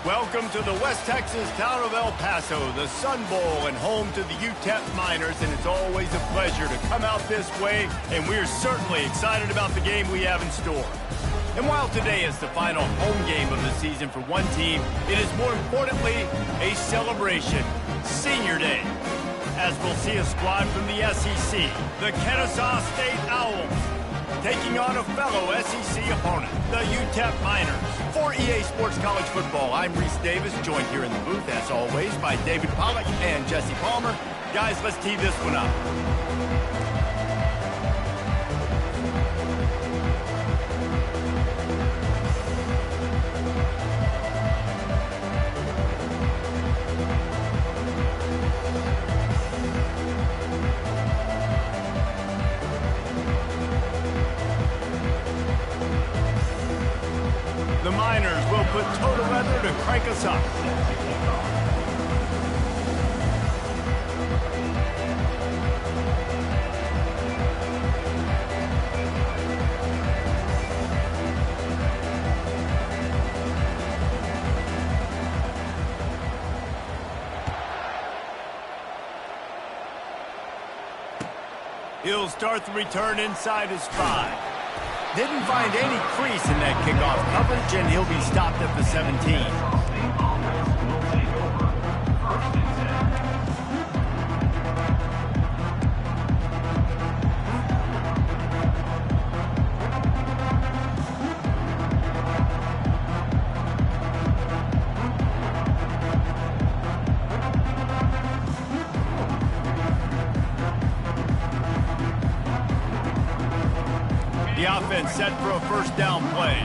Welcome to the West Texas town of El Paso, the Sun Bowl, and home to the UTEP Miners, and it's always a pleasure to come out this way, and we're certainly excited about the game we have in store. And while today is the final home game of the season for one team, it is more importantly a celebration, Senior Day, as we'll see a squad from the SEC, the Kennesaw State Owls, taking on a fellow SEC opponent, the UTEP Miners. For EA Sports College Football, I'm Reese Davis, joined here in the booth, as always, by David Pollack and Jesse Palmer. Guys, let's tee this one up. The Miners will put total weather to crank us up. He'll start the return inside his 5. Didn't find any crease in that kickoff coverage, and he'll be stopped at the 17. The offense set for a first down play.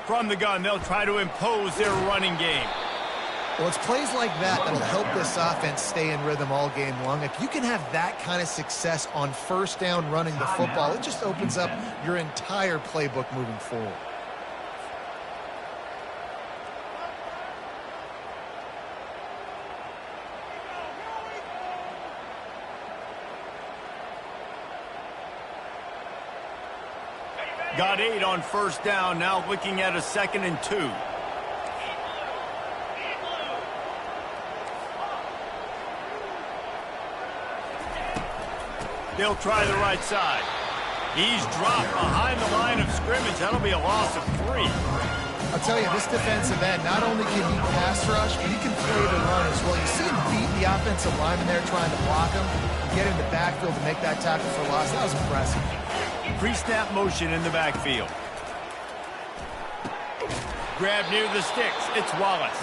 From the gun, they'll try to impose their running game. Well, it's plays like that that'll help this offense stay in rhythm all game long. If you can have that kind of success on first down running the football, it just opens up your entire playbook moving forward. Got 8 on first down, now looking at a 2nd and 2. They'll try the right side. He's dropped behind the line of scrimmage. That'll be a loss of 3. I'll tell you, this defensive end, not only can he pass rush, but he can play the run as well. You see him beat the offensive lineman there trying to block him, get in the backfield to make that tackle for loss. That was impressive. Pre-snap motion in the backfield. Grab near the sticks. It's Wallace.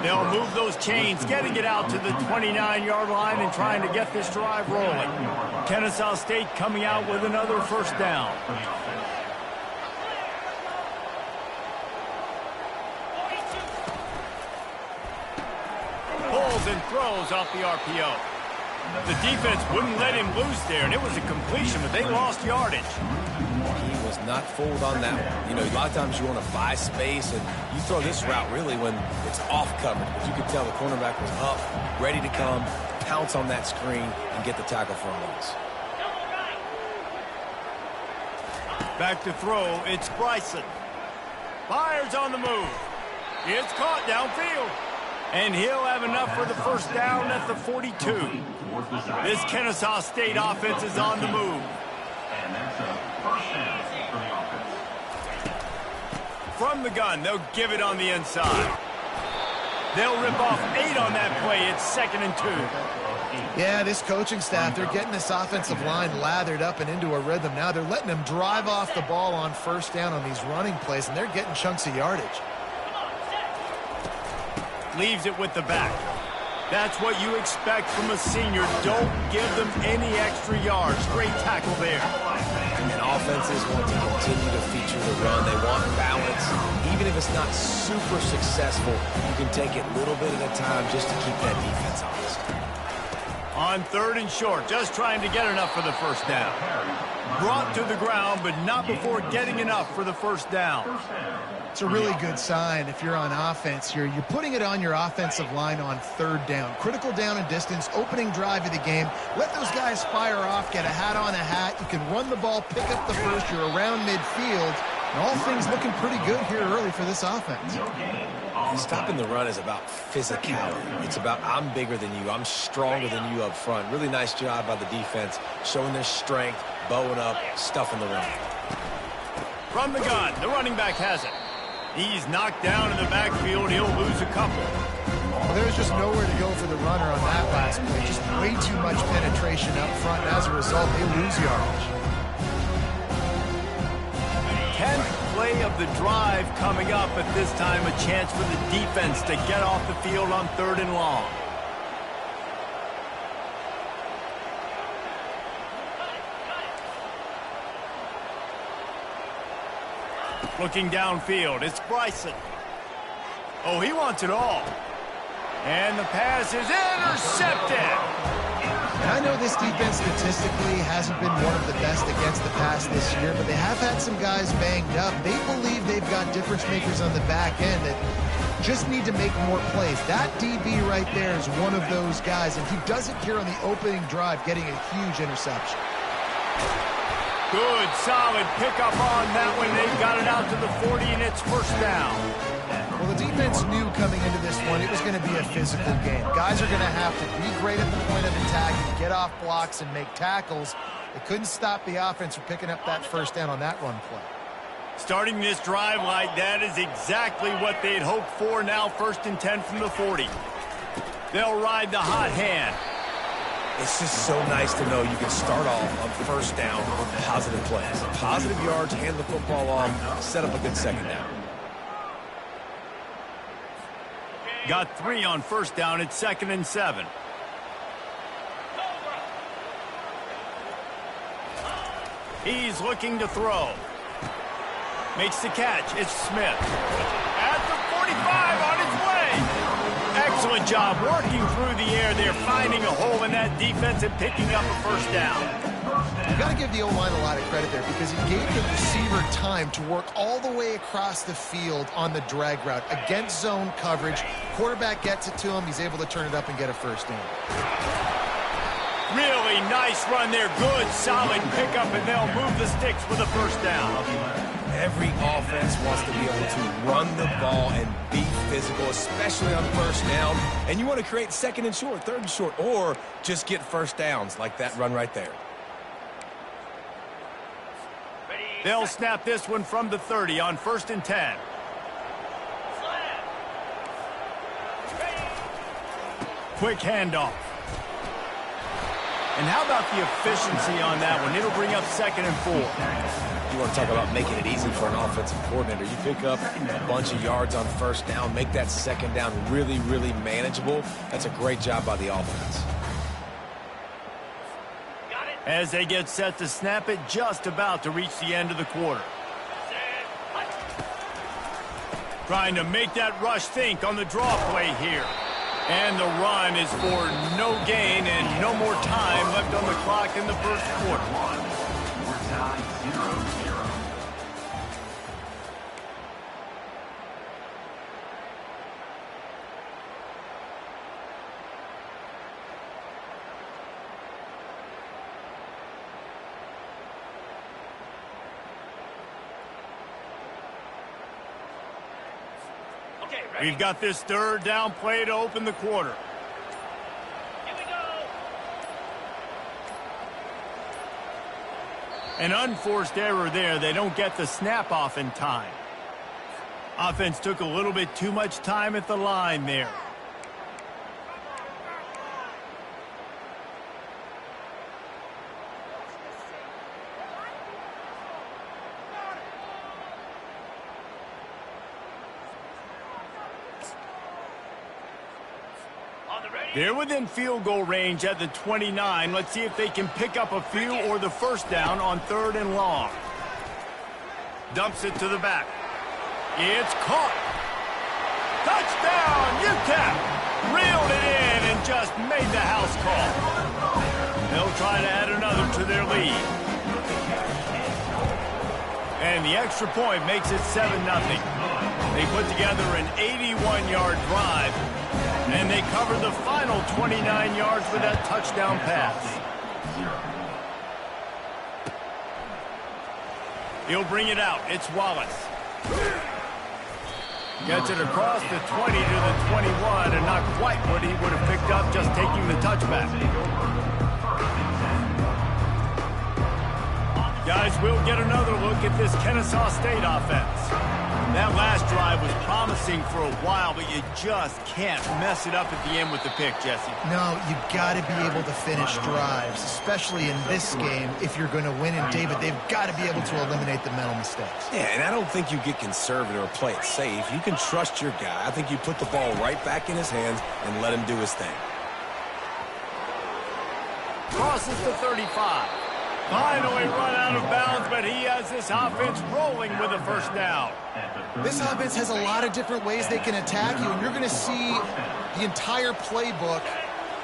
They'll move those chains, getting it out to the 29-yard line and trying to get this drive rolling. Kennesaw State coming out with another first down. Pulls and throws off the RPO. The defense wouldn't let him loose there, and it was a completion, but they lost yardage. He was not fooled on that one. You know, a lot of times you want to buy space, and you throw this route really when it's off coverage. But you could tell the cornerback was up, ready to come, pounce on that screen, and get the tackle for a loss. Back to throw, it's Bryson. Fires on the move. It's caught downfield. And he'll have enough for the first down at the 42. This Kennesaw State offense is on the move. From the gun, they'll give it on the inside. They'll rip off 8 on that play. It's 2nd and 2. Yeah, this coaching staff, they're getting this offensive line lathered up and into a rhythm now. They're letting them drive off the ball on first down on these running plays, and they're getting chunks of yardage. Leaves it with the back. That's what you expect from a senior. Don't give them any extra yards. Great tackle there. And offenses want to continue to feature the run. They want balance. Even if it's not super successful, you can take it a little bit at a time just to keep that defense honest. On On 3rd and short, just trying to get enough for the first down. Brought to the ground, but not before getting enough for the first down. It's a really good sign if you're on offense here. You're putting it on your offensive line on 3rd down. Critical down and distance, opening drive of the game. Let those guys fire off, get a hat on a hat. You can run the ball, pick up the first. You're around midfield. And all things looking pretty good here early for this offense. Stopping the run is about physicality. It's about I'm bigger than you. I'm stronger than you up front. Really nice job by the defense, showing their strength, bowing up, stuffing the run. From the gun, the running back has it. He's knocked down in the backfield. He'll lose a couple. Well, there's just nowhere to go for the runner on that last play. Just way too much penetration up front. And as a result, they lose yardage. 10th play of the drive coming up, but this time a chance for the defense to get off the field on 3rd and long. Looking downfield, it's Bryson. Oh, he wants it all. And the pass is intercepted. And I know this defense statistically hasn't been one of the best against the pass this year, but they have had some guys banged up. They believe they've got difference makers on the back end that just need to make more plays. That DB right there is one of those guys, and he does it here on the opening drive, getting a huge interception. Good, solid pickup on that one. They've got it out to the 40, and it's first down. Well, the defense knew coming into this one it was going to be a physical game. Guys are going to have to be great at the point of attack and get off blocks and make tackles. They couldn't stop the offense from picking up that first down on that run play. Starting this drive like that is exactly what they'd hoped for. Now 1st and 10 from the 40. They'll ride the hot hand. It's just so nice to know you can start off on first down with positive plays. Positive yards, hand the football off, set up a good second down. Got 3 on first down. It's 2nd and 7. He's looking to throw. Makes the catch. It's Smith. At the 45 on his way. Excellent job working through the air there, finding a hole in that defense and picking up a first down. You've got to give the O-line a lot of credit there because he gave the receiver time to work all the way across the field on the drag route against zone coverage. Quarterback gets it to him. He's able to turn it up and get a first down. Really nice run there. Good, solid pickup, and they'll move the sticks for the first down. Every offense wants to be able to run the ball and be physical, especially on first down. And you want to create 2nd and short, 3rd and short, or just get first downs like that run right there. They'll snap this one from the 30 on 1st and 10. Quick handoff. And how about the efficiency on that one? It'll bring up 2nd and 4. You want to talk about making it easy for an offensive coordinator. You pick up a bunch of yards on first down, make that second down really, really manageable. That's a great job by the offense. As they get set to snap it, just about to reach the end of the quarter. Trying to make that rush think on the draw play here. And the run is for no gain and no more time left on the clock in the first quarter. We're tied 0-0. We've got this 3rd down play to open the quarter. Here we go. An unforced error there. They don't get the snap off in time. Offense took a little bit too much time at the line there. They're within field goal range at the 29. Let's see if they can pick up a few or the first down on 3rd and long. Dumps it to the back. It's caught. Touchdown, UTEP! Reeled it in and just made the house call. try to add another to their lead. And the extra point makes it 7-0. They put together an 81-yard drive, and they covered the final 29 yards with that touchdown pass. He'll bring it out. It's Wallace. Gets it across the 20 to the 21, and not quite what he would have picked up just taking the touchback. Guys, we'll get another look at this Kennesaw State offense. That last drive was promising for a while, but you just can't mess it up at the end with the pick, Jesse. No, you've got to be able to finish drives, especially in this game. If you're going to win, and David, they've got to be able to eliminate the mental mistakes. Yeah, and I don't think you get conservative or play it safe. You can trust your guy. I think you put the ball right back in his hands and let him do his thing. Crosses the 35. Finally run out of bounds, but he has this offense rolling with a first down. This offense has a lot of different ways they can attack you, and you're going to see the entire playbook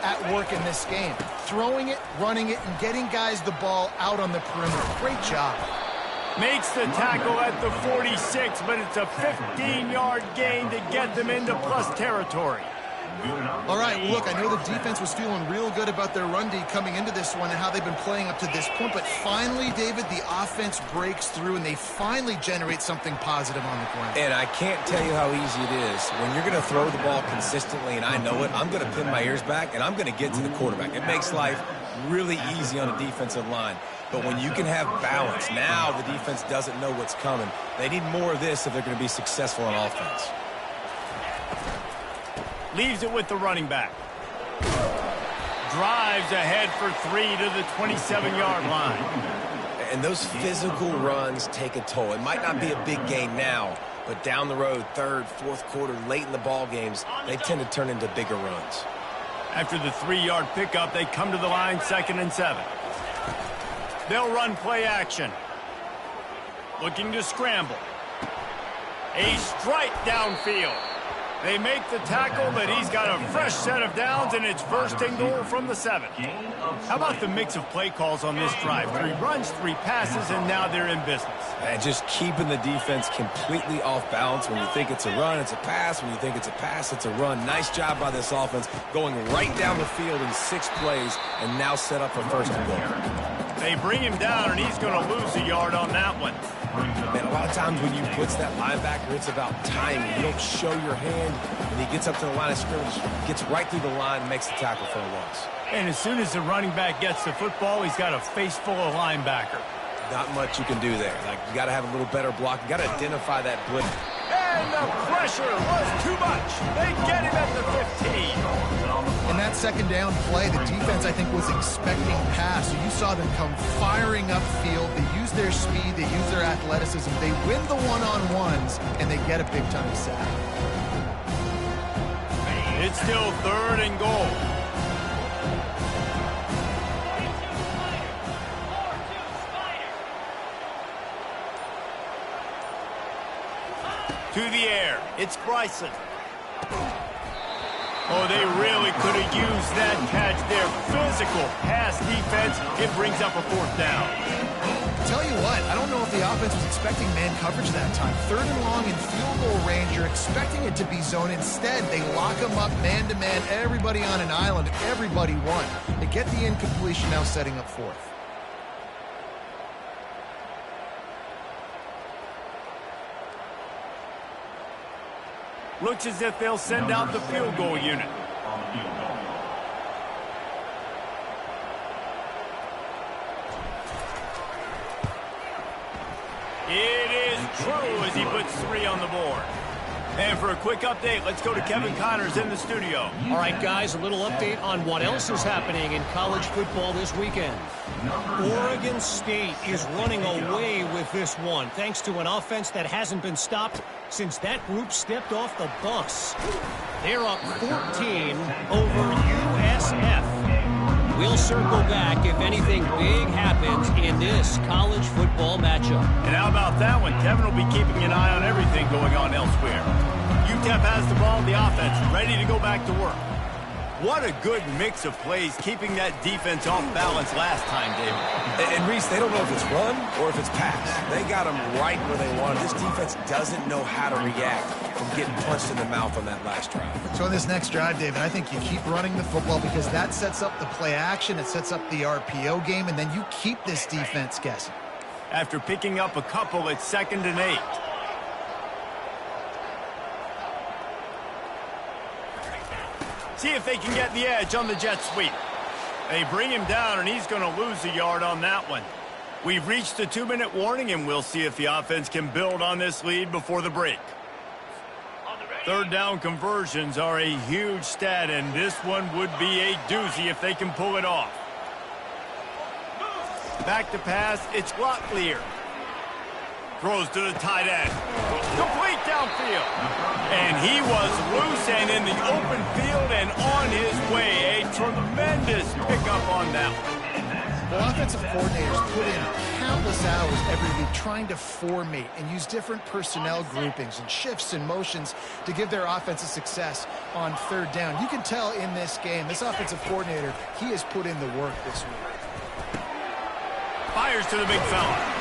at work in this game. Throwing it, running it, and getting guys the ball out on the perimeter. Great job. Makes the tackle at the 46, but it's a 15-yard gain to get them into plus territory. All right, look, I know the defense was feeling real good about their run D coming into this one and how they've been playing up to this point, but finally, David, the offense breaks through and they finally generate something positive on the ground. And I can't tell you how easy it is. When you're going to throw the ball consistently, and I know it, I'm going to pin my ears back, and I'm going to get to the quarterback. It makes life really easy on a defensive line. But when you can have balance, now the defense doesn't know what's coming. They need more of this if they're going to be successful on offense. Leaves it with the running back. Drives ahead for 3 to the 27-yard line. And those physical runs take a toll. It might not be a big gain now, but down the road, third, fourth quarter, late in the ball games, they tend to turn into bigger runs. After the 3-yard pickup, they come to the line 2nd and 7. They'll run play action. Looking to scramble. A strike downfield. They make the tackle, but he's got a fresh set of downs, and it's 1st and goal from the 7. How about the mix of play calls on this drive? 3 runs, 3 passes, and now they're in business. And just keeping the defense completely off balance. When you think it's a run, it's a pass. When you think it's a pass, it's a run. Nice job by this offense, going right down the field in 6 plays, and now set up for 1st and goal. They bring him down, and he's going to lose a yard on that one. Man, a lot of times when you blitz that linebacker, it's about timing. You don't show your hand, and he gets up to the line of scrimmage, gets right through the line, and makes the tackle for a loss. And as soon as the running back gets the football, he's got a face full of linebacker. Not much you can do there. Like, you got to have a little better block. You got to identify that blitz. And the pressure was too much. They get him at the 15. In that 2nd down play, the defense, I think, was expecting pass. So you saw them come firing upfield. They use their speed. They use their athleticism. They win the one-on-ones, and they get a big-time sack. It's still 3rd and goal. To the air. It's Bryson. Oh, they really could have used that catch. Their physical pass defense, it brings up a 4th down. Tell you what, I don't know if the offense was expecting man coverage that time. 3rd and long in field goal range, you're expecting it to be zone. Instead, they lock them up man-to-man, everybody on an island, everybody won. They get the incompletion, now setting up 4th. Looks as if they'll send out the field goal unit. It is true as he puts 3 on the board. And for a quick update, let's go to Kevin Connors in the studio. All right, guys, a little update on what else is happening in college football this weekend. Oregon State is running away with this one, thanks to an offense that hasn't been stopped since that group stepped off the bus. They're up 14 over USF. We'll circle back if anything big happens in this college football matchup. And how about that one? Kevin will be keeping an eye on everything going on elsewhere. UTEP has the ball, the offense, ready to go back to work. What a good mix of plays, keeping that defense off balance last time, David. And Reese, they don't know if it's run or if it's pass. They got them right where they want it. This defense doesn't know how to react from getting punched in the mouth on that last drive. So in this next drive, David, I think you keep running the football because that sets up the play action, it sets up the RPO game, and then you keep this defense guessing. After picking up a couple, it's 2nd and 8. See if they can get the edge on the jet sweep. They bring him down, and he's going to lose a yard on that one. We've reached the 2-minute warning, and we'll see if the offense can build on this lead before the break. 3rd down conversions are a huge stat, and this one would be a doozy if they can pull it off. Back to pass, it's Locklear. Throws to the tight end. Complete downfield. And he was loose and in the open field and on his way. A tremendous pickup on that one. Well, offensive coordinators put in countless hours every week trying to formate and use different personnel groupings and shifts and motions to give their offensive success on 3rd down. You can tell in this game, this offensive coordinator, he has put in the work this week. Fires to the big fella.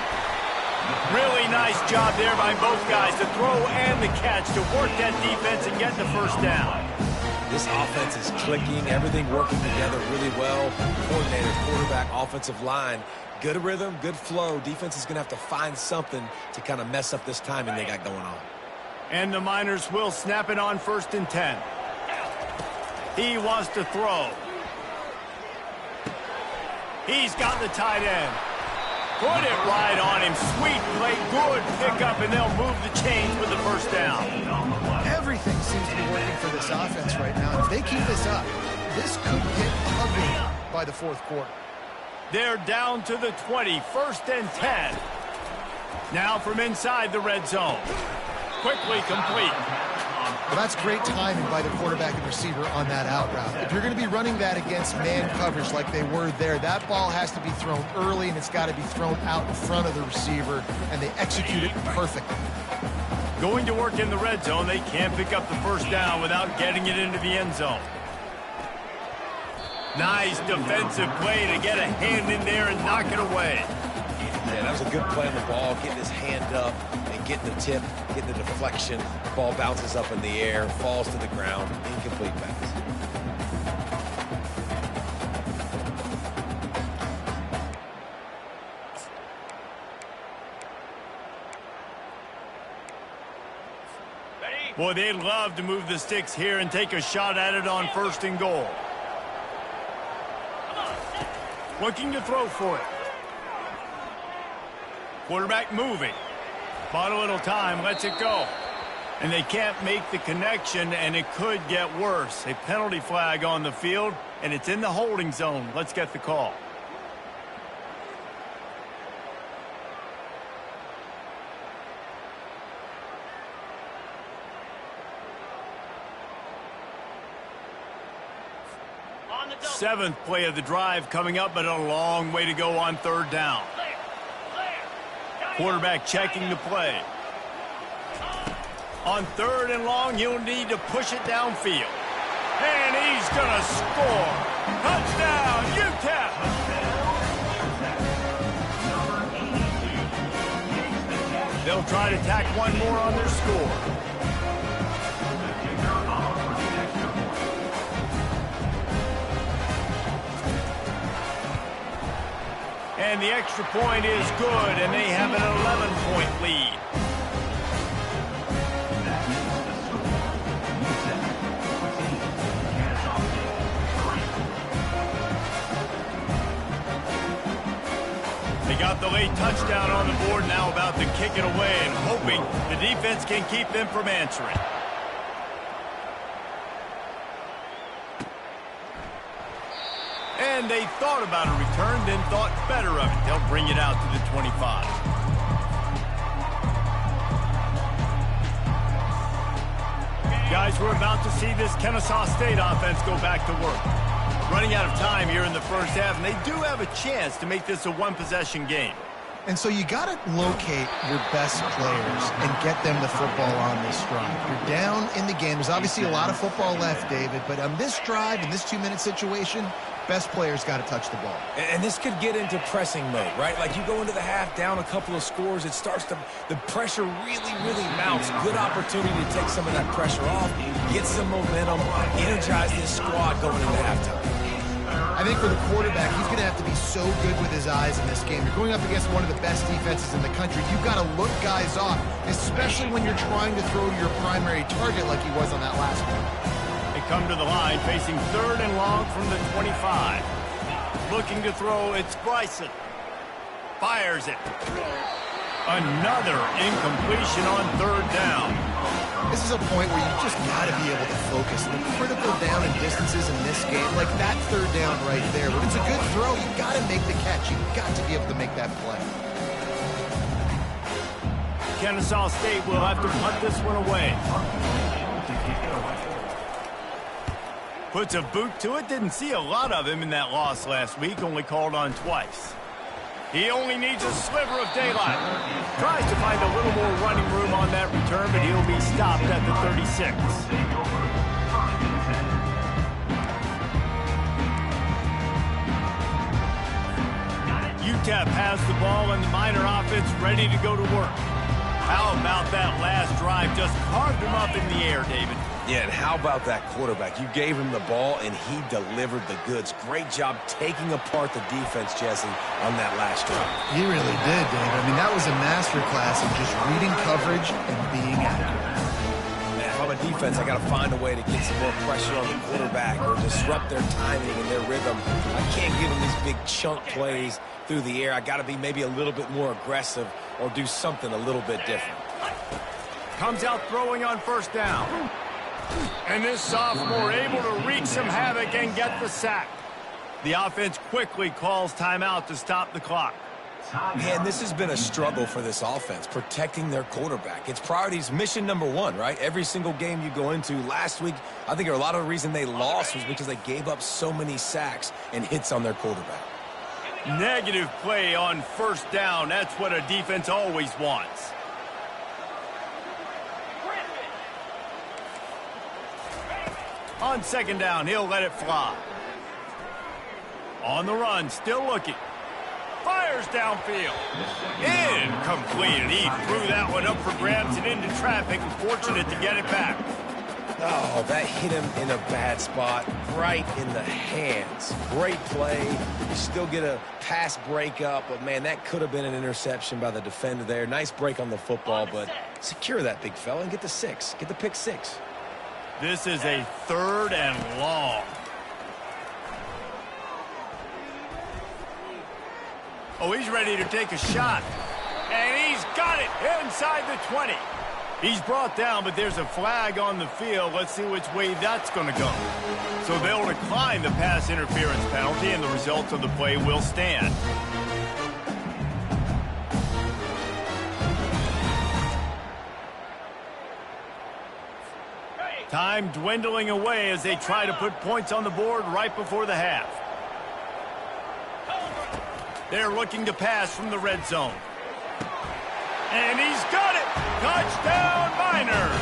Really nice job there by both guys, the throw and the catch to work that defense and get the 1st down. This offense is clicking, everything working together really well. Coordinator, quarterback, offensive line, good rhythm, good flow. Defense is going to have to find something to kind of mess up this timing they got going on. And the Miners will snap it on 1st and 10. He wants to throw. He's got the tight end. Put it right on him. Sweet play, good pickup, and they'll move the chains with the 1st down. Everything seems to be working for this offense right now. If they keep this up, this could get ugly by the 4th quarter. They're down to the 20, 1st and 10. Now from inside the red zone. Quickly complete. Well, that's great timing by the quarterback and receiver on that out route. If you're going to be running that against man coverage like they were there, that ball has to be thrown early, and it's got to be thrown out in front of the receiver, and they execute it perfectly. Going to work in the red zone, they can't pick up the 1st down without getting it into the end zone. Nice defensive play to get a hand in there and knock it away. Yeah, that was a good play on the ball, getting his hand up and getting the tip, getting the deflection. Ball bounces up in the air, falls to the ground, incomplete pass. Boy, they'd love to move the sticks here and take a shot at it on 1st and goal. Looking to throw for it. Quarterback moving. Bought a little time, lets it go. And they can't make the connection, and it could get worse. A penalty flag on the field, and it's in the holding zone. Let's get the call. Seventh play of the drive coming up, but a long way to go on 3rd down. Quarterback checking the play. On 3rd and long, he'll need to push it downfield. And he's going to score. Touchdown, UTEP! They'll try to tack one more on their score. And the extra point is good, and they have an 11-point lead. They got the late touchdown on the board, now about to kick it away and hoping the defense can keep them from answering. And they thought about a return, then thought better of it. They'll bring it out to the 25. Guys, we're about to see this Kennesaw State offense go back to work. Running out of time here in the 1st half, and they do have a chance to make this a one-possession game. And so you got to locate your best players and get them the football on this drive. You're down in the game. There's obviously a lot of football left, David, but on this drive, in this 2-minute situation, best players got to touch the ball. And this could get into pressing mode, right? Like you go into the half down a couple of scores, it starts to, the pressure really mounts. Good opportunity to take some of that pressure off, get some momentum, energize this squad going into halftime. I think for the quarterback, he's going to have to be so good with his eyes in this game. You're going up against one of the best defenses in the country. You've got to look guys off, especially when you're trying to throw your primary target like he was on that last one. They come to the line facing 3rd and long from the 25. Looking to throw, it's Bryson. Fires it. Another incompletion on 3rd down. This is a point where you just got to be able to focus. The critical down and distances in this game, like that 3rd down right there. When it's a good throw, you got to make the catch. You've got to be able to make that play. Kennesaw State will have to punt this one away. Puts a boot to it. Didn't see a lot of him in that loss last week. Only called on twice. He only needs a sliver of daylight. Tries to find a little more running room on that return, but he'll be stopped at the 36. UTEP has the ball and the Miner offense ready to go to work. How about that last drive? Just carved him up in the air, David. Yeah, and how about that quarterback? You gave him the ball, and he delivered the goods. Great job taking apart the defense, Jesse, on that last drive. He really did, Dave. I mean, that was a masterclass in just reading coverage and being accurate. Man, if I'm a defense, I got to find a way to get some more pressure on the quarterback or disrupt their timing and their rhythm. I can't give them these big chunk plays through the air. I got to be maybe a little bit more aggressive or do something a little bit different. Comes out throwing on 1st down. And this sophomore able to wreak some havoc and get the sack. The offense quickly calls timeout to stop the clock. Man, this has been a struggle for this offense, protecting their quarterback. It's priorities, mission number 1, right? Every single game you go into. Last week, I think a lot of the reason they lost was because they gave up so many sacks and hits on their quarterback. Negative play on 1st down. That's what a defense always wants. On 2nd down, he'll let it fly. On the run, still looking. Fires downfield. Incomplete. He threw that one up for grabs and into traffic. Fortunate to get it back. Oh, that hit him in a bad spot, right in the hands. Great play. You still get a pass breakup, but, man, that could have been an interception by the defender there. Nice break on the football, but secure that big fella and get the 6. Get the pick 6. This is a 3rd and long. Oh, he's ready to take a shot. And he's got it inside the 20. He's brought down, but there's a flag on the field. Let's see which way that's going to go. So they'll decline the pass interference penalty, and the results of the play will stand. Time dwindling away as they try to put points on the board right before the half. They're looking to pass from the red zone. And he's got it! Touchdown, Miners!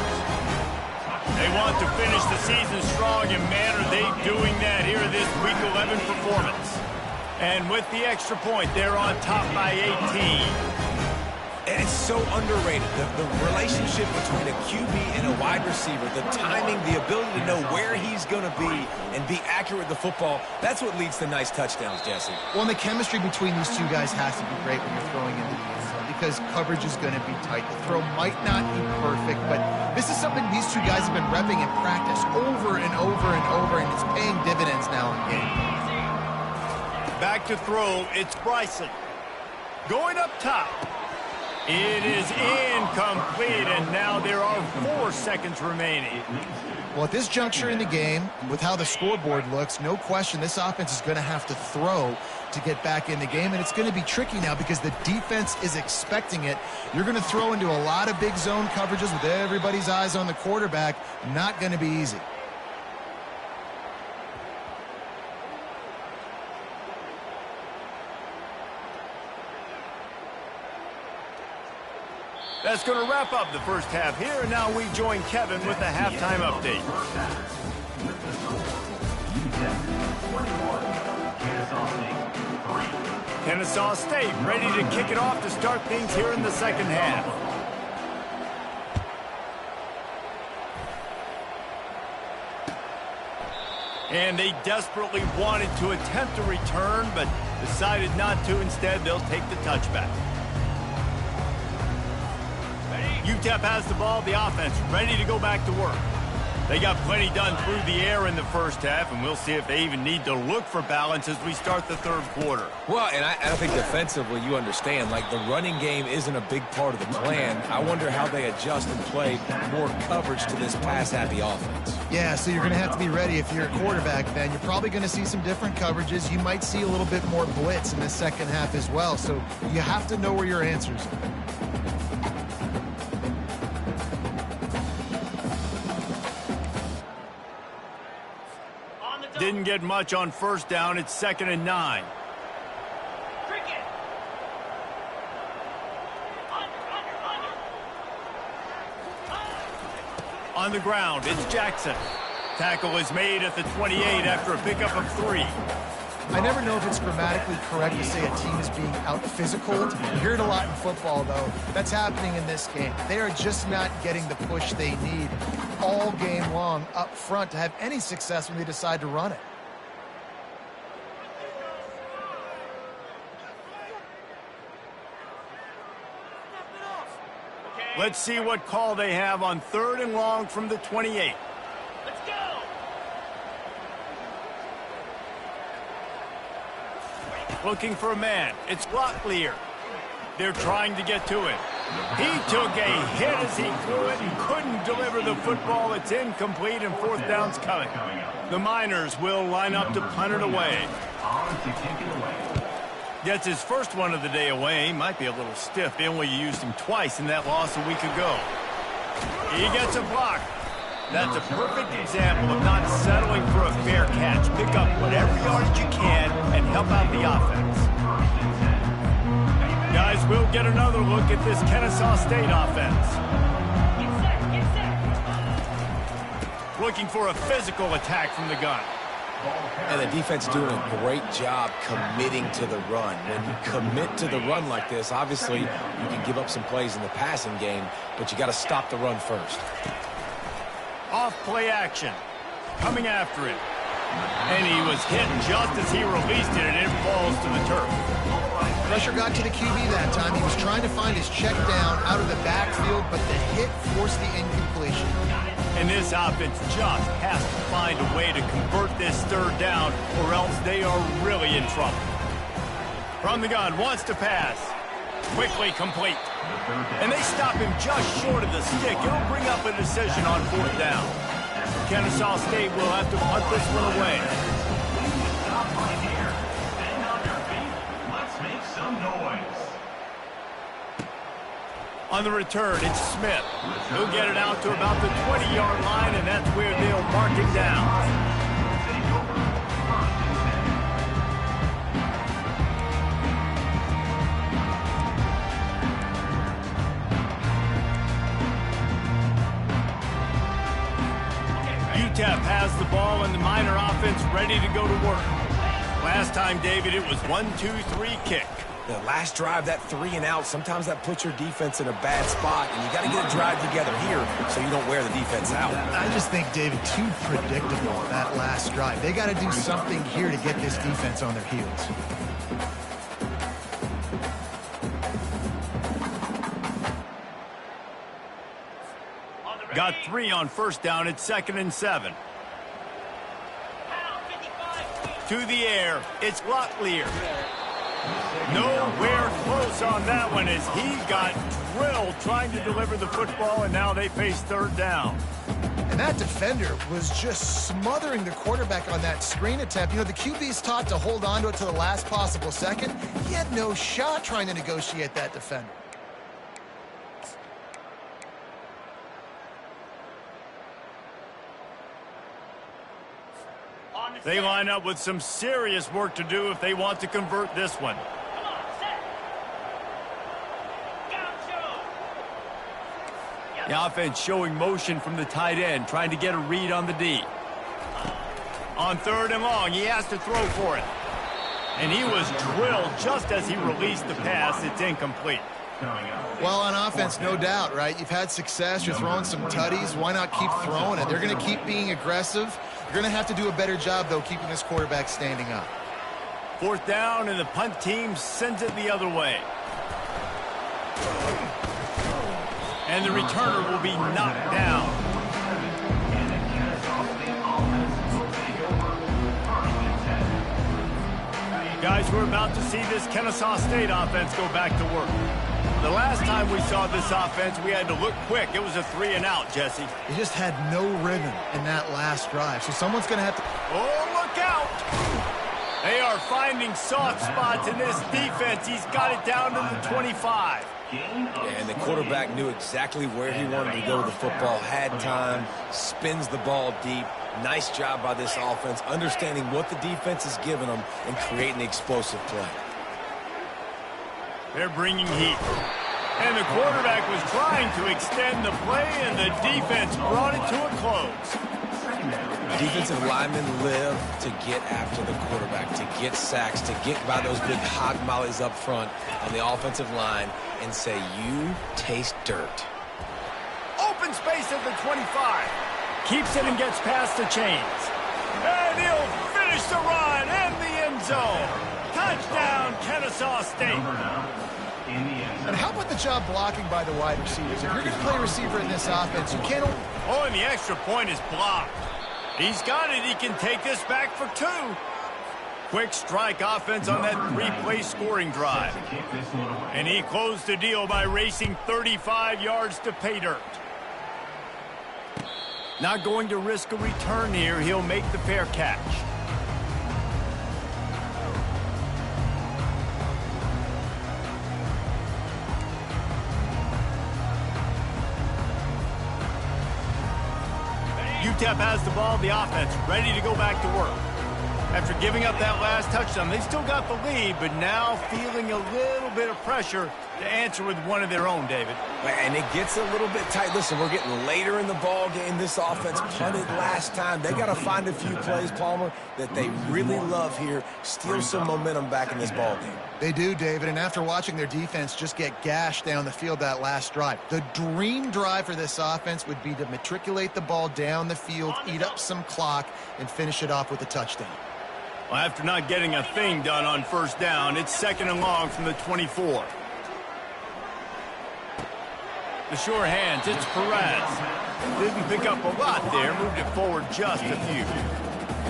They want to finish the season strong, and man, are they doing that here in this Week 11 performance. And with the extra point, they're on top by 18. And it's so underrated, the relationship between a QB and a wide receiver, the timing, the ability to know where he's going to be and be accurate with the football, that's what leads to nice touchdowns, Jesse. Well, and the chemistry between these two guys has to be great when you're throwing into the end zone because coverage is going to be tight. The throw might not be perfect, but this is something these two guys have been repping in practice over and over and over, and it's paying dividends now in game. Back to throw, it's Bryson. Going up top. It is incomplete, and now there are 4 seconds remaining. Well, at this juncture in the game, with how the scoreboard looks, no question this offense is going to have to throw to get back in the game, and it's going to be tricky now because the defense is expecting it. You're going to throw into a lot of big zone coverages with everybody's eyes on the quarterback. Not going to be easy. That's going to wrap up the first half here, and now we join Kevin with the halftime update. Kennesaw State ready to kick it off to start things here in the second half. And they desperately wanted to attempt a return, but decided not to. Instead, they'll take the touchback. UTEP has the ball, the offense ready to go back to work. They got plenty done through the air in the first half, and we'll see if they even need to look for balance as we start the third quarter. Well, and I think defensively, you understand, like the running game isn't a big part of the plan. I wonder how they adjust and play more coverage to this pass-happy offense. Yeah, so you're going to have to be ready if you're a quarterback, then. You're probably going to see some different coverages. You might see a little bit more blitz in the second half as well, so you have to know where your answers are. Didn't get much on first down. It's 2nd and 9. On the ground, it's Jackson. Tackle is made at the 28 after a pickup of 3. I never know if it's grammatically correct to say a team is being out-physicaled. You hear it a lot in football, though. That's happening in this game. They are just not getting the push they need all game long up front to have any success when they decide to run it. Let's see what call they have on 3rd and long from the 28. Let's go. Looking for a man. It's Locklear. They're trying to get to it. He took a hit as he threw it and couldn't deliver the football. It's incomplete, and 4th down's coming. The Miners will line up to punt it away. Gets his first one of the day away. Might be a little stiff. They only used him twice in that loss a week ago. He gets a block. That's a perfect example of not settling for a fair catch. Pick up whatever yardage you can and help out the offense. Guys, we'll get another look at this Kennesaw State offense. Looking for a physical attack from the gun. And the defense doing a great job committing to the run. When you commit to the run like this, obviously you can give up some plays in the passing game, but you got to stop the run first. Off play action. Coming after it. And he was hit just as he released it, and it falls to the turf. Pressure got to the QB that time. He was trying to find his check down out of the backfield, but the hit forced the incompletion. And this offense just has to find a way to convert this 3rd down, or else they are really in trouble. From the gun, wants to pass. Quickly complete. And they stop him just short of the stick. It'll bring up a decision on 4th down. Kennesaw State will have to punt this one away. Let's make some noise. On the return, it's Smith. He'll get it out to about the 20-yard line, and that's where they'll mark him down. UTEP has the ball, and the Miner offense ready to go to work. Last time, David, it was 1-2-3 kick. The last drive, that 3 and out, sometimes that puts your defense in a bad spot, and you got to get a drive together here so you don't wear the defense out. I just think, David, too predictable, that last drive. They got to do something here to get this defense on their heels. Got 3 on first down. It's 2nd and 7. To the air. It's Locklear. Nowhere close on that one as he got drilled trying to deliver the football, and now they face 3rd down. And that defender was just smothering the quarterback on that screen attempt. You know, the QB's taught to hold on to it to the last possible second. He had no shot trying to negotiate that defender. They line up with some serious work to do if they want to convert this one. The offense showing motion from the tight end, trying to get a read on the D. On 3rd and long, he has to throw for it. And he was drilled just as he released the pass. It's incomplete. Well, on offense, no doubt, right? You've had success. You're throwing some tutties. Why not keep throwing it? They're going to keep being aggressive. You're going to have to do a better job, though, keeping this quarterback standing up. 4th down, and the punt team sends it the other way. And the returner will be knocked down. Guys, we're about to see this Kennesaw State offense go back to work. The last time we saw this offense, we had to look quick. It was a 3-and-out, Jesse. They just had no rhythm in that last drive, so someone's going to have to... Oh, look out! They are finding soft spots in this defense. He's got it down to the 25. Yeah, and the quarterback knew exactly where he wanted to go with the football, had time, spins the ball deep. Nice job by this offense, understanding what the defense is giving them and creating the explosive play. They're bringing heat. And the quarterback was trying to extend the play, and the defense brought it to a close. Defensive linemen live to get after the quarterback, to get sacks, to get by those big hog mollies up front on the offensive line and say, you taste dirt. Open space at the 25. Keeps it and gets past the chains. And he'll finish the run in the end zone. Touchdown, Kennesaw State. And how about the job blocking by the wide receivers? If you're going to play receiver in this offense, you can't... Oh, and the extra point is blocked. He's got it. He can take this back for 2. Quick strike offense on that 3-play scoring drive. And he closed the deal by racing 35 yards to pay dirt. Not going to risk a return here. He'll make the fair catch. UTEP has the ball, the offense ready to go back to work. After giving up that last touchdown, they still got the lead, but now feeling a little bit of pressure to answer with one of their own, David. And it gets a little bit tight. Listen, we're getting later in the ball game. This offense punted last time. They got to find a few plays, Palmer, that they really love here. Steal some momentum back in this ball game. They do, David, and after watching their defense just get gashed down the field that last drive, the dream drive for this offense would be to matriculate the ball down the field, eat up some clock, and finish it off with a touchdown. Well, after not getting a thing done on 1st down, it's 2nd and long from the 24. The sure hands, it's Perez. Didn't pick up a lot there, moved it forward just a few.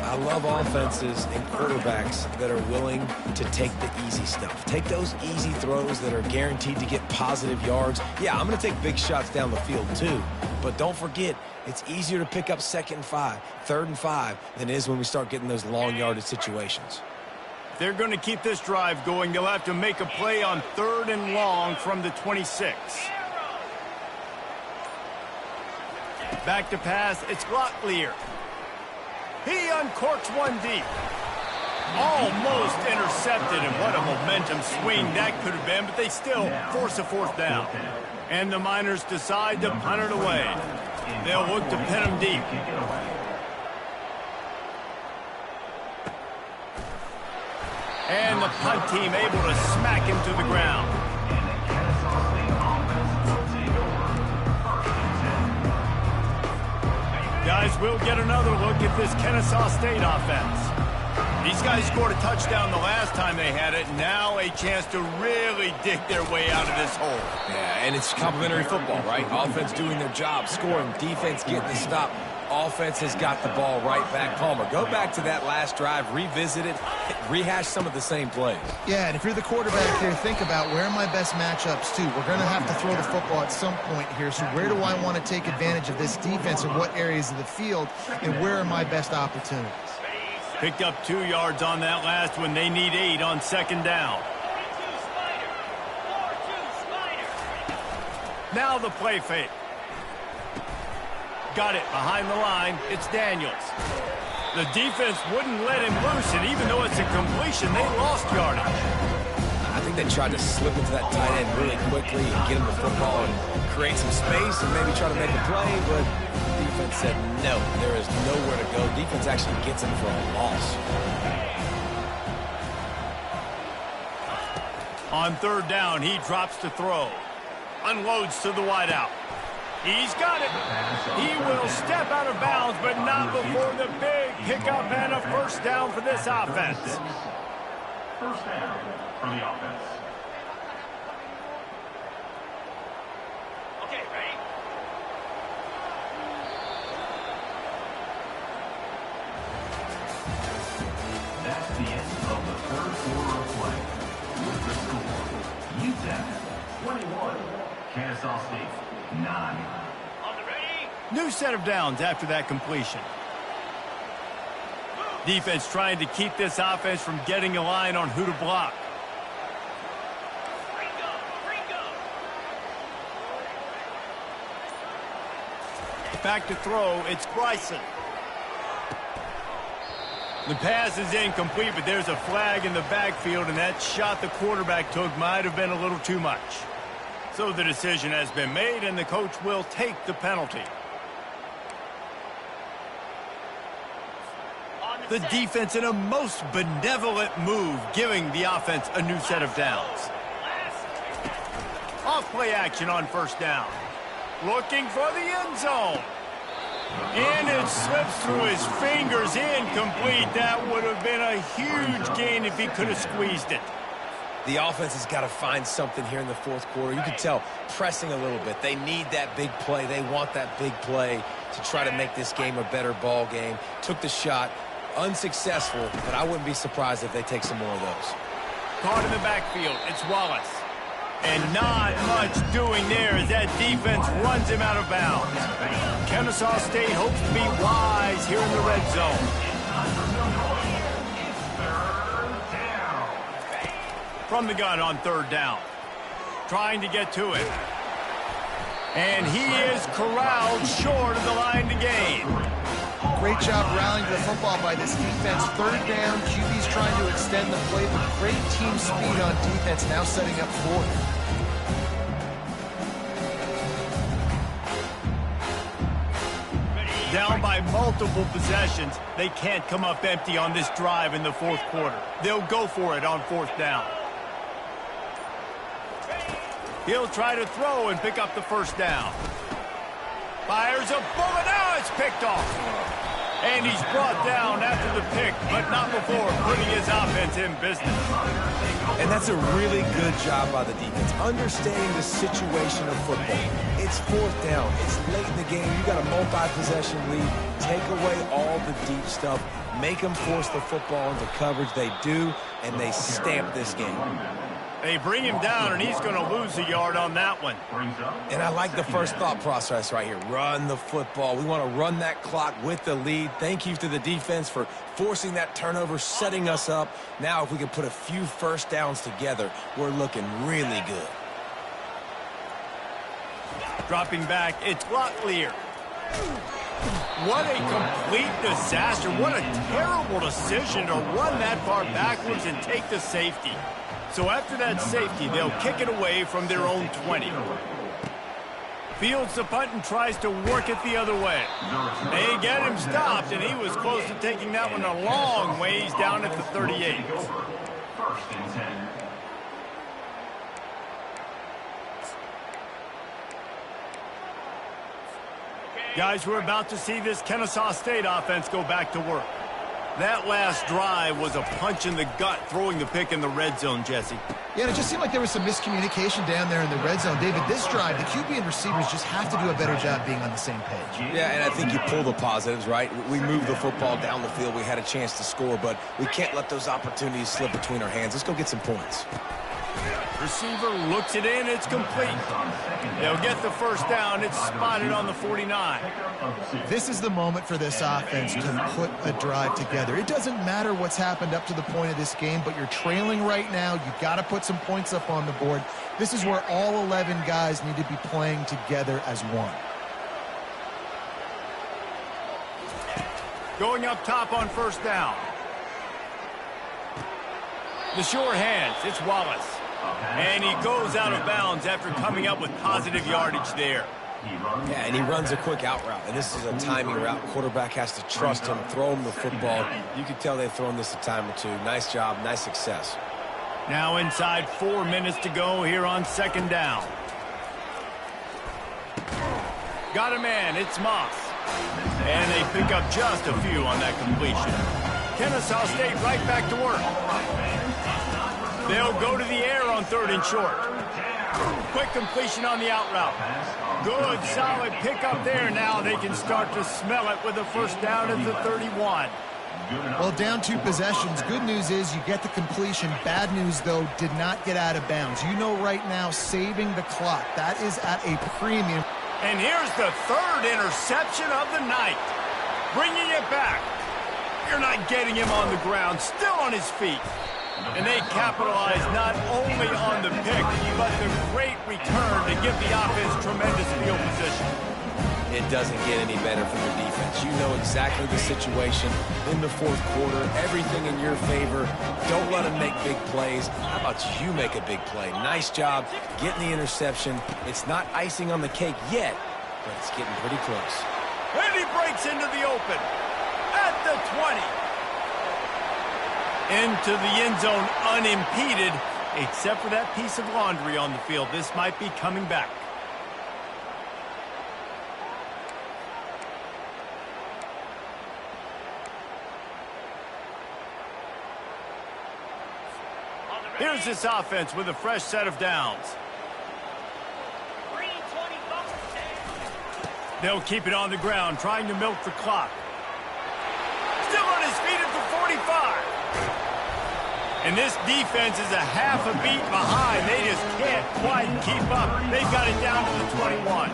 I love offenses and quarterbacks that are willing to take the easy stuff. Take those easy throws that are guaranteed to get positive yards. Yeah, I'm going to take big shots down the field too. But don't forget, it's easier to pick up 2nd and 5, 3rd and 5 than it is when we start getting those long yardage situations. If they're going to keep this drive going, they'll have to make a play on 3rd and long from the 26. Back to pass, it's Locklear. He uncorks one deep. Almost intercepted, and what a momentum swing that could have been, but they still force a 4th down. And the Miners decide to punt it away. They'll look to pin him deep. And the punt team able to smack him to the ground. Guys, we'll get another look at this Kennesaw State offense. These guys scored a touchdown the last time they had it. Now a chance to really dig their way out of this hole. Yeah, and it's complimentary football, right? Offense doing their job, scoring, defense getting the stop. Offense has got the ball right back. Palmer, go back to that last drive, revisit it, rehash some of the same plays. Yeah, and if you're the quarterback here, think about where are my best matchups too. We're going to have to throw the football at some point here, so where do I want to take advantage of this defense in what areas of the field, and where are my best opportunities? Picked up 2 yards on that last one. They need 8 on 2nd down. Now the play fake. Got it behind the line. It's Daniels. The defense wouldn't let him loose, and even though it's a completion, they lost yardage. I think they tried to slip into that tight end really quickly and get him the football and create some space and maybe try to make a play, but defense said no, there is nowhere to go. Defense actually gets him for a loss. On third down, he drops to throw. Unloads to the wideout. He's got it. He will step out of bounds, but not before the big pickup and a first down for this offense. First down for the offense. Okay, ready? That's the end of the third quarter of play. With the score, UTEP 21, Kennesaw State 9. On the ready? New set of downs after that completion. Defense trying to keep this offense from getting a line on who to block. Back to throw, it's Bryson. The pass is incomplete, but there's a flag in the backfield, and that shot the quarterback took might have been a little too much. So the decision has been made, and the coach will take the penalty. The defense in a most benevolent move, giving the offense a new set of downs. Off play action on first down. Looking for the end zone. And it slips through his fingers, incomplete. That would have been a huge gain if he could have squeezed it. The offense has got to find something here in the fourth quarter. You can tell pressing a little bit. They need that big play. They want that big play to try to make this game a better ball game. Took the shot. Unsuccessful, but I wouldn't be surprised if they take some more of those. Caught in the backfield, it's Wallace. And not much doing there as that defense runs him out of bounds. Kennesaw State hopes to be wise here in the red zone. From the gun on third down. Trying to get to it. And he is corralled short of the line to gain. Great job rallying to the football by this defense. Third down, QB's trying to extend the play, but great team speed on defense, now setting up fourth. Down by multiple possessions, they can't come up empty on this drive in the fourth quarter. They'll go for it on fourth down. He'll try to throw and pick up the first down. Fires a bullet. Now it's picked off. And he's brought down after the pick, but not before putting his offense in business. And that's a really good job by the defense, understanding the situation of football. It's fourth down. It's late in the game. You got a multi-possession lead. Take away all the deep stuff. Make them force the football into coverage. They do, and they stamp this game. They bring him down, and he's going to lose a yard on that one. And I like the first thought process right here. Run the football. We want to run that clock with the lead. Thank you to the defense for forcing that turnover, setting us up. Now, if we can put a few first downs together, we're looking really good. Dropping back, it's Locklear. What a complete disaster. What a terrible decision to run that far backwards and take the safety. So after that safety, they'll kick it away from their own 20. Fields the punt and tries to work it the other way. They get him stopped, and he was close to taking that one a long ways down at the 38. First and 10. Guys, we're about to see this Kennesaw State offense go back to work. That last drive was a punch in the gut, throwing the pick in the red zone, Jesse. Yeah, and it just seemed like there was some miscommunication down there in the red zone. David, this drive, the QB and receivers just have to do a better job being on the same page. Yeah, and I think you pull the positives, right? We moved the football down the field. We had a chance to score, but we can't let those opportunities slip between our hands. Let's go get some points. Receiver looks it in. It's complete. They'll get the first down. It's spotted on the 49. This is the moment for this offense to put a drive together. It doesn't matter what's happened up to the point of this game, but you're trailing right now. You've got to put some points up on the board. This is where all 11 guys need to be playing together as one. Going up top on first down. The sure hands. It's Wallace. And he goes out of bounds after coming up with positive yardage there. Yeah, and he runs a quick out route, and this is a timing route. Quarterback has to trust him, throw him the football. You can tell they've thrown this a time or two. Nice job, nice success. Now inside 4 minutes to go here on second down. Got a man, it's Moss. And they pick up just a few on that completion. Kennesaw State right back to work. They'll go to the air on 3rd and short. Quick completion on the out route. Good, solid pickup there. Now they can start to smell it with a first down at the 31. Well, down 2 possessions. Good news is you get the completion. Bad news, though, did not get out of bounds. You know right now, saving the clock. That is at a premium. And here's the 3rd interception of the night. Bringing it back. You're not getting him on the ground, still on his feet. And they capitalize not only on the pick, but the great return to give the offense tremendous field position. It doesn't get any better from the defense. You know exactly the situation in the 4th quarter. Everything in your favor. Don't let them make big plays. How about you make a big play? Nice job getting the interception. It's not icing on the cake yet, but it's getting pretty close. And he breaks into the open at the 20. Into the end zone unimpeded, except for that piece of laundry on the field. This might be coming back. Here's this offense with a fresh set of downs. They'll keep it on the ground, trying to milk the clock. Still on his feet at the 45. And this defense is a half a beat behind. They just can't quite keep up. They've got it down to the 21.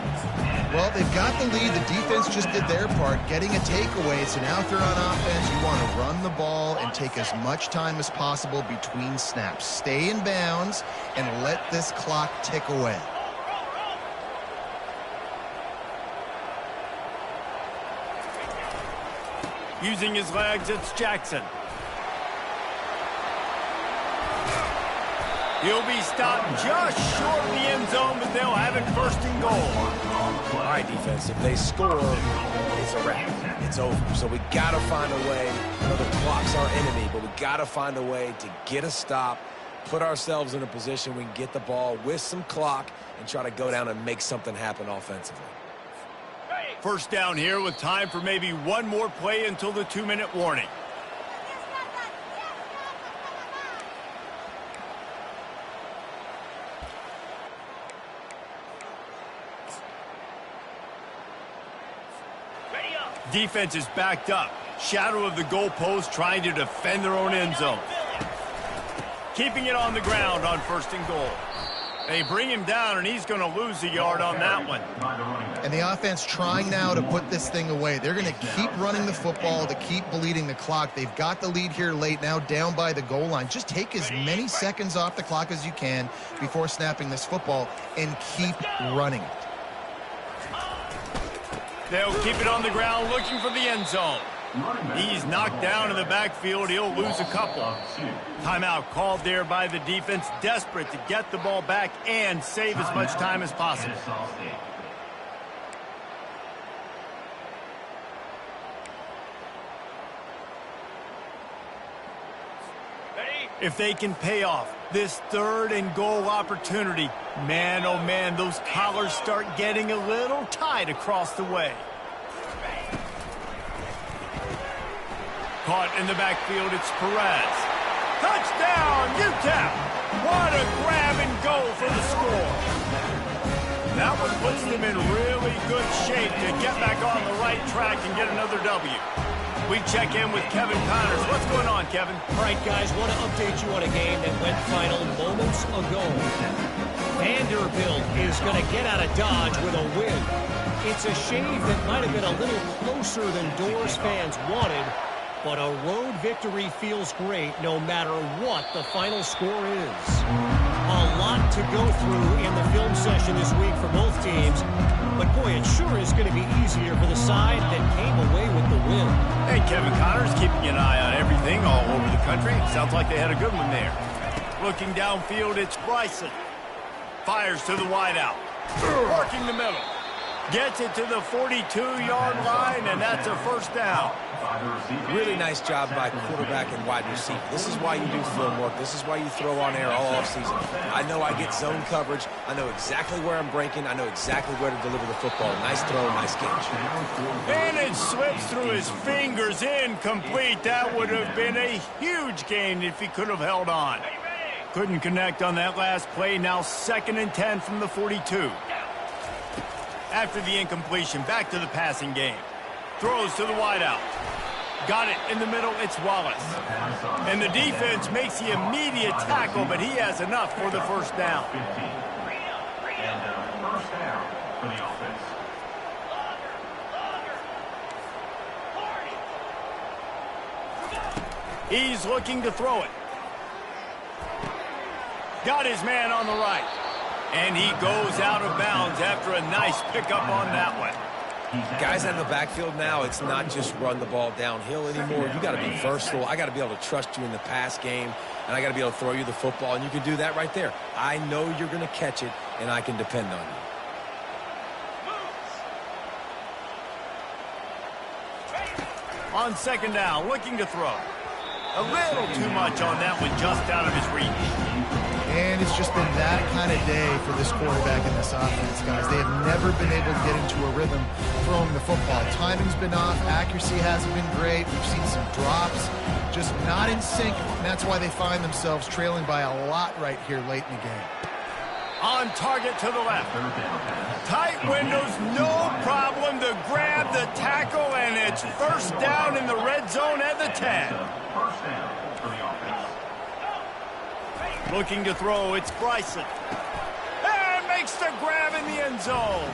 Well, they've got the lead. The defense just did their part, getting a takeaway. So now if they're on offense, you want to run the ball and take as much time as possible between snaps. Stay in bounds and let this clock tick away. Using his legs, it's Jackson. He'll be stopped just short of the end zone, but they'll have it 1st and goal. All right, defense, if they score, it's a wrap. It's over. So we got to find a way. I know the clock's our enemy, but we got to find a way to get a stop, put ourselves in a position we can get the ball with some clock and try to go down and make something happen offensively. First down here with time for maybe one more play until the 2-minute warning. Defense is backed up. Shadow of the goalpost trying to defend their own end zone. Keeping it on the ground on 1st and goal. They bring him down, and he's going to lose a yard on that one. And the offense trying now to put this thing away. They're going to keep running the football to keep bleeding the clock. They've got the lead here late, now down by the goal line. Just take as many seconds off the clock as you can before snapping this football and keep running it. They'll keep it on the ground looking for the end zone. He's knocked down in the backfield. He'll lose a couple. Timeout called there by the defense, desperate to get the ball back and save as much time as possible. If they can pay off this 3rd and goal opportunity, man, oh man, those collars start getting a little tight across the way. Caught in the backfield, it's Perez. Touchdown, UTEP! What a grab and go for the score. That one puts them in really good shape to get back on the right track and get another W. We check in with Kevin Connors. What's going on, Kevin? All right, guys, want to update you on a game that went final moments ago. Vanderbilt is going to get out of Dodge with a win. It's a shave that might have been a little closer than Doors fans wanted, but a road victory feels great no matter what the final score is. A lot to go through in the film session this week for both teams, but boy, it sure is going to be easier for the side that came away with the win. Hey, Kevin Connors keeping an eye on everything all over the country. Sounds like they had a good one there. Looking downfield, it's Bryson. Fires to the wideout. Working the middle. Gets it to the 42-yard line, and that's a first down. Really nice job by quarterback and wide receiver. This is why you do film work. This is why you throw on air all offseason. I know I get zone coverage. I know exactly where I'm breaking. I know exactly where to deliver the football. Nice throw, nice catch. And it slips through his fingers, incomplete. That would have been a huge gain if he could have held on. Couldn't connect on that last play. Now 2nd and 10 from the 42. After the incompletion, back to the passing game. Throws to the wideout. Got it in the middle, it's Wallace. And the defense makes the immediate tackle, but he has enough for the first down. And first down for the offense. He's looking to throw it. Got his man on the right. And he goes out of bounds after a nice pickup on that one. Guys out of the backfield now, it's not just run the ball downhill anymore. You got to be versatile. I got to be able to trust you in the pass game, and I got to be able to throw you the football, and you can do that right there. I know you're going to catch it, and I can depend on you. On 2nd down, looking to throw. A little too much on that one, just out of his reach. And it's just been that kind of day for this quarterback in this offense, guys. They have never been able to get into a rhythm throwing the football. Timing's been off. Accuracy hasn't been great. We've seen some drops. Just not in sync, and that's why they find themselves trailing by a lot right here late in the game. On target to the left. Tight windows, no problem to grab the tackle, and it's first down in the red zone at the 10. First down for the offense. Looking to throw, it's Bryson. And makes the grab in the end zone.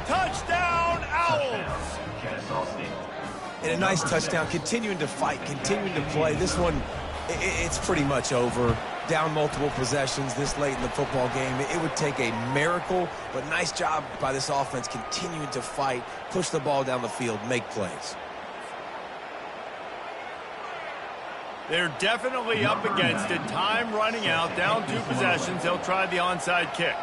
Touchdown, Owls! Kennesaw State. And a nice touchdown, continuing to fight, continuing to play. This one, it's pretty much over. Down multiple possessions this late in the football game. It would take a miracle, but nice job by this offense continuing to fight, push the ball down the field, make plays. They're definitely up against it. Time running out, down 2 possessions. They'll try the onside kick.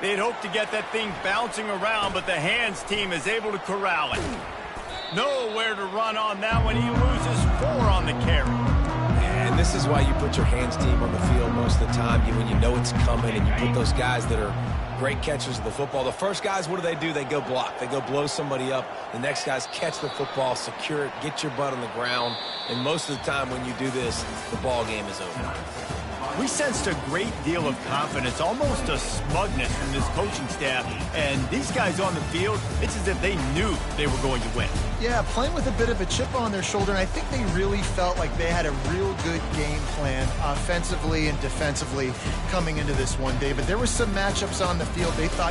They'd hope to get that thing bouncing around, but the hands team is able to corral it. Nowhere to run on that one. He loses 4 on the carry. And this is why you put your hands team on the field most of the time, when you know it's coming, and you put those guys that are great catchers of the football. The first guys, what do? They go block. They go blow somebody up. The next guys catch the football, secure it, get your butt on the ground. And most of the time when you do this, the ball game is over. We sensed a great deal of confidence, almost a smugness from this coaching staff. And these guys on the field, it's as if they knew they were going to win. Yeah, playing with a bit of a chip on their shoulder, and I think they really felt like they had a real good game plan offensively and defensively coming into this one, David. There were some matchups on the field they thought